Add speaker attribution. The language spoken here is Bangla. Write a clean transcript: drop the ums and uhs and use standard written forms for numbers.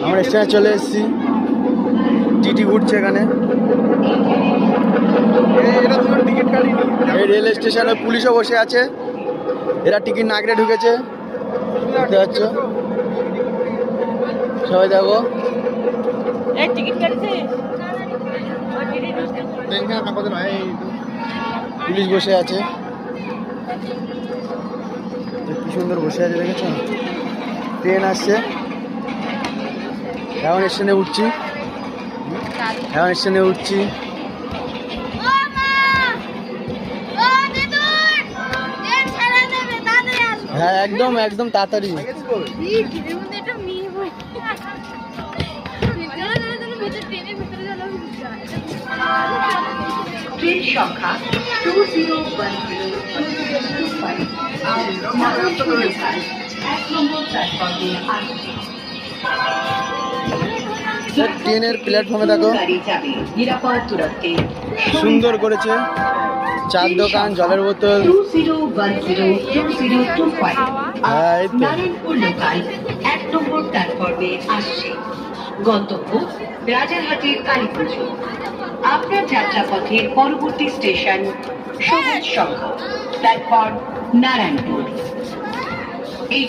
Speaker 1: আমরা স্টেশনে চলে এসেছি, টিটি ঘুরছে এখানে। এই রেল স্টেশনে পুলিশও বসে আছে, এরা টিকিট না কেটে ঢুকেছে, দেখতে পাচ্ছ সবাই। দেখো পুলিশ বসে আছে, কি সুন্দর বসে আছে, দেখেছো? ট্রেন আসছে, এখন স্টেশনে উঠছি, হ্যাঁ একদম একদম তাড়াতাড়ি।
Speaker 2: ট্রেন সংখ্যা 20102025 এক নম্বর প্ল্যাটফর্মে আসছে।
Speaker 1: ট্রেনের প্ল্যাটফর্মে দেখো
Speaker 2: নিরাপদ দূরত্বে
Speaker 1: সুন্দর করেছে, চার দোকান, জলের বোতল।
Speaker 2: 20102025
Speaker 1: হ্যাঁ এই তো।
Speaker 2: নারায়ণপুর লোকাল এক নম্বর প্ল্যাটফর্মে আসছে। গন্তব্য রাজারহাটের কালীপুজো। আপনার যাত্রাপথের পরবর্তী স্টেশন সবুজ সংঘ, প্ল্যাটফর্ম নারায়ণপুর। এই